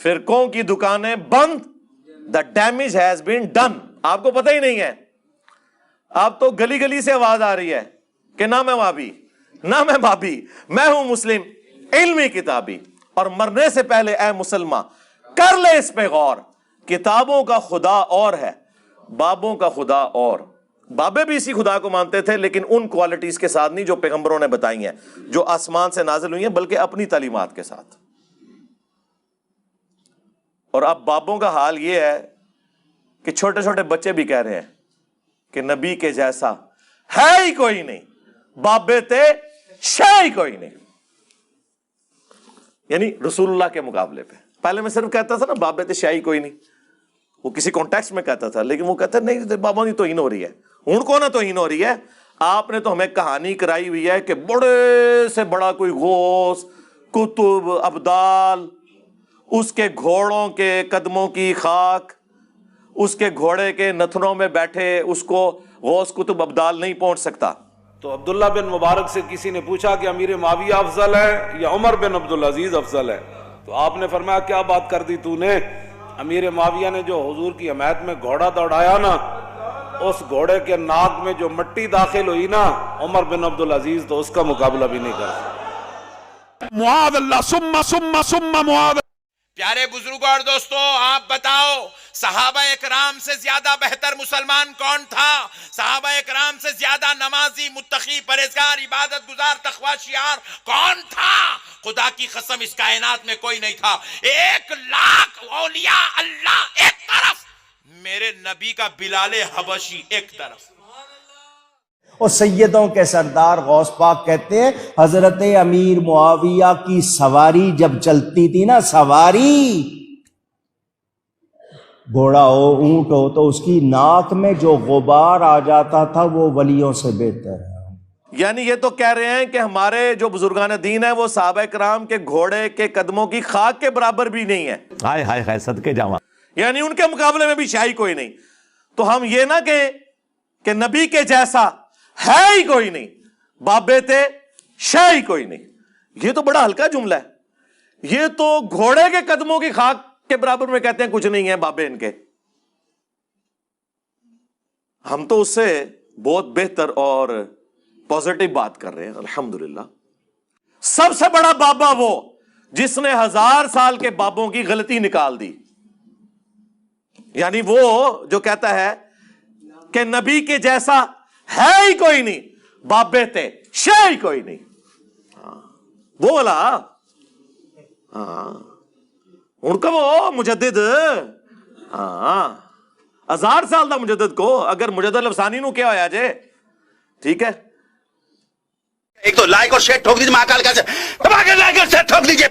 فرقوں کی دکانیں بند, the damage has been done. آپ کو پتہ ہی نہیں ہے, آپ تو گلی گلی سے آواز آ رہی ہے کہ نہ میں وہابی نہ میں بھابی, میں ہوں مسلم علمی کتابی. اور مرنے سے پہلے اے مسلمان کر لے اس پہ غور, کتابوں کا خدا اور ہے, بابوں کا خدا اور. بابے بھی اسی خدا کو مانتے تھے لیکن ان کوالٹیز کے ساتھ نہیں جو پیغمبروں نے بتائی ہیں, جو آسمان سے نازل ہوئی ہیں, بلکہ اپنی تعلیمات کے ساتھ. اور اب بابوں کا حال یہ ہے کہ چھوٹے چھوٹے بچے بھی کہہ رہے ہیں کہ نبی کے جیسا ہے ہی کوئی نہیں, بابے تے شے ہی کوئی نہیں. یعنی رسول اللہ کے مقابلے پہ. پہلے میں صرف کہتا تھا نا بابے تے شے ہی کوئی نہیں, وہ کسی کانٹیکسٹ میں کہتا تھا, لیکن وہ کہتا ہے نہیں بابا کی توہین ہو رہی ہے. ہوں کو نہ توہین ہو رہی ہے, آپ نے تو ہمیں کہانی کرائی ہوئی ہے کہ بڑے سے بڑا کوئی غوث کتب ابدال, اس کے گھوڑوں کے قدموں کی خاک, اس کے گھوڑے کے نتنوں میں بیٹھے اس کو غوث کتب ابدال نہیں پہنچ سکتا. تو عبداللہ بن مبارک سے کسی نے پوچھا کہ امیر معاویہ افضل ہے یا عمر بن عبدالعزیز افضل ہے, تو آپ نے فرمایا کیا بات کر دی تو نے, امیر معاویہ نے جو حضور کی حمایت میں گھوڑا دوڑایا نا, اس گھوڑے کے ناک میں جو مٹی داخل ہوئی نا, عمر بن عبدالعزیز تو اس کا مقابلہ بھی نہیں کر سکتا. معاذ اللہ ثم معاذ. پیارے بزرگوں اور دوستو, آپ بتاؤ صحابہ اکرام سے زیادہ بہتر مسلمان کون تھا؟ صحابہ اکرام سے زیادہ نمازی متقی پرہیزگار عبادت گزار تقوی شعار کون تھا؟ خدا کی قسم اس کائنات میں کوئی نہیں تھا. 1,00,000 اولیاء اللہ ایک طرف, میرے نبی کا بلال حبشی ایک طرف. اور سیدوں کے سردار غوث پاک کہتے ہیں حضرت امیر معاویہ کی سواری جب چلتی تھی نا, سواری گھوڑا ہو اونٹ ہو, تو اس کی ناک میں جو غبار آ جاتا تھا وہ ولیوں سے بہتر ہے. یعنی یہ تو کہہ رہے ہیں کہ ہمارے جو بزرگان دین ہیں وہ صحابہ کرام کے گھوڑے کے قدموں کی خاک کے برابر بھی نہیں ہے. ہائے ہائے ہائے صدقے جاواں, یعنی ان کے مقابلے میں بھی شاہی کوئی نہیں. تو ہم یہ نہ کہیں کہ نبی کے جیسا ہے ہی کوئی نہیں, بابے تے شاہی کوئی نہیں. یہ تو بڑا ہلکا جملہ ہے. یہ تو گھوڑے کے قدموں کی خاک کے برابر میں کہتے ہیں کچھ نہیں ہے بابے ان کے. ہم تو اس سے بہت بہتر اور پازیٹو بات کر رہے ہیں الحمدللہ. سب سے بڑا بابا وہ جس نے 1000 سال کے بابوں کی غلطی نکال دی. یعنی وہ جو کہتا ہے کہ نبی کے جیسا ہے ہی کوئی نہیں, بابے تے شے ہی کوئی نہیں, وہ والا. ان کا وہ مجدد, 1000 سال دا مجدد کو اگر مجدد افسانی نو کیا ہویا جے, ٹھیک ہے. ایک تو لائک اور شیئر ٹھوک دیجیے, مہاکال کا سے لائک اور شیئر ٹھوک دیجیے.